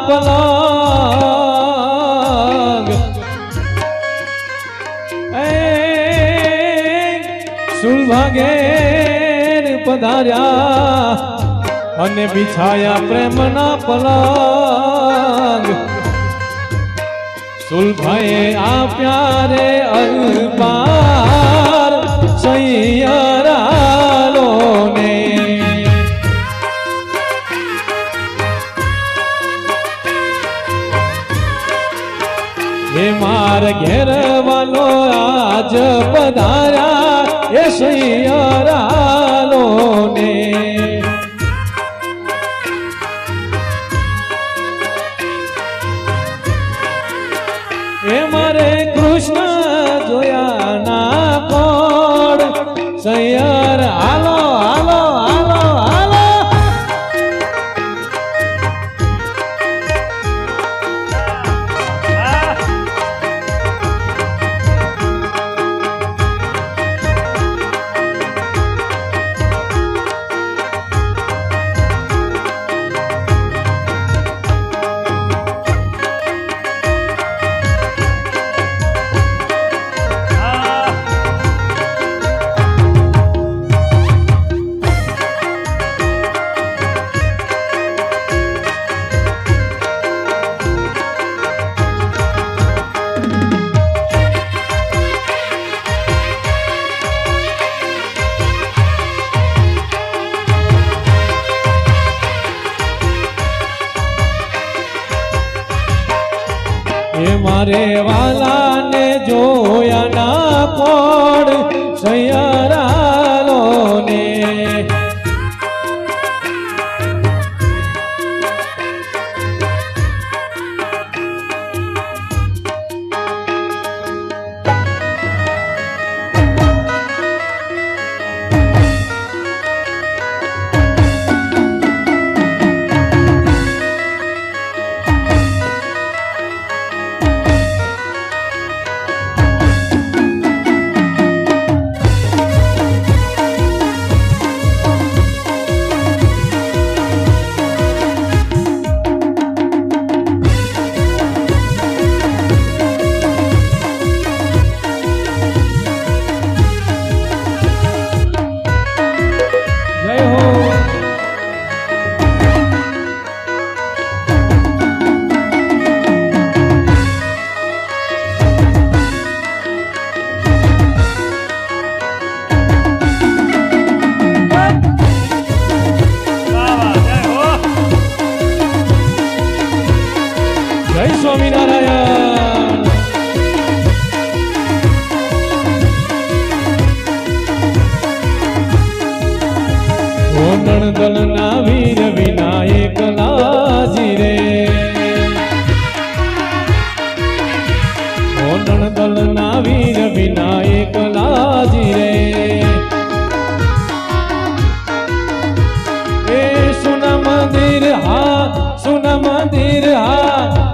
પલંગ સુલભાગેર પધાર્યા અને બિછાયા પ્રેમના પલંગ સુલભાએ આપ્યા રે અલ્પાર સૈયરાલોને હે માર ઘેરવાલો આજ પધાર્યા એ સૈયરાલોને એ મારે કૃષ્ણ જોયા ના કોડ સૈયર હાલો હાલો હાલો હાલો એ મારે વાલાને જોયા ના કોડ સૈયરાલોને સ્વામિનારાયણ નણદલના વીર વિનાયક લાજી રે નણદલના વીર વિનાયક લાજી રે એ સુના મંદિર હા સુના મંદિર હા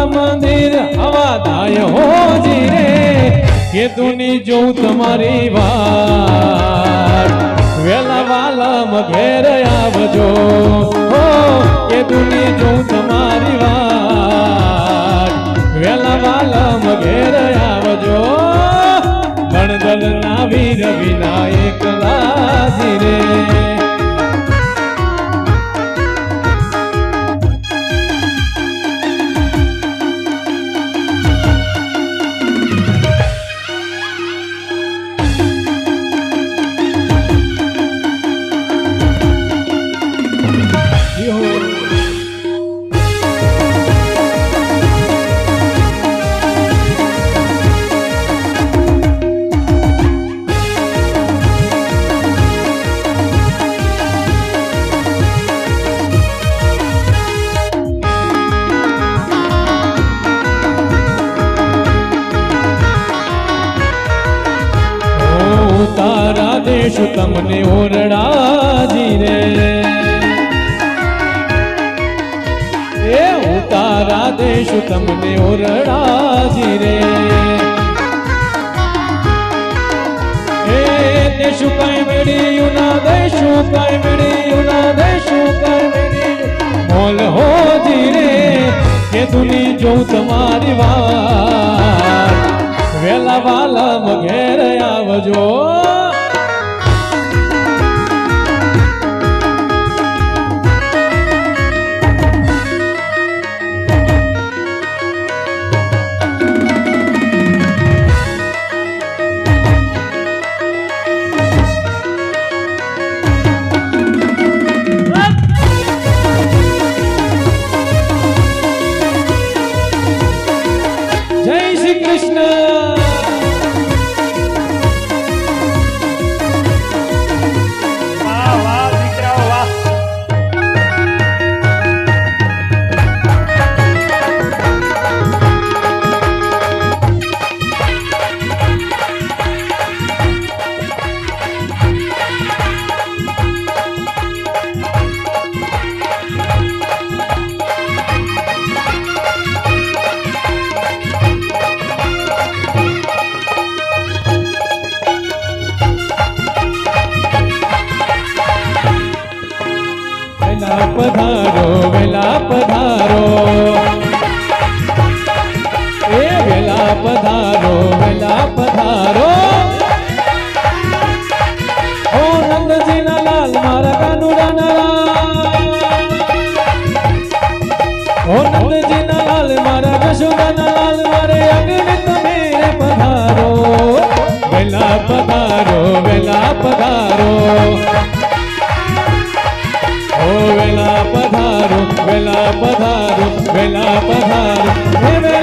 મંદિર હવા દાય હોજી રે કે તુની જોઉં તમારી વાત વેલા વાલમ ઘેર આવજો કે તુની જોઉં તમારી વાત વેલા વાલમ ઘેર આવજો ગણદલના વીર વિનાયક લાજી રે તારા દેશ તમને ઓરડાજી રે એ હું તારા દેશ તમને ઓરડાજી રે એ દેશું કઈ મેળ્યું ના દેશું કઈ મેળ્યું ના દેશું કઈ મેળ્યું મોલ હોજી રે મેદુની જોઉં તમારી વાત વેલા વાલમ ઘેર આવજો જય શ્રી કૃષ્ણ વાહ વાહ દીકરાઓ વાહ વેલા પધારો એ વેલા પધારો ઓ નંદજીના લાલ મારા કાનુડાના ઓ નંદજીના લાલ મારા કશુદાના લાલ મારે અંગને તમે પધારો વેલા પધારો ઓ વેલા પધારો હે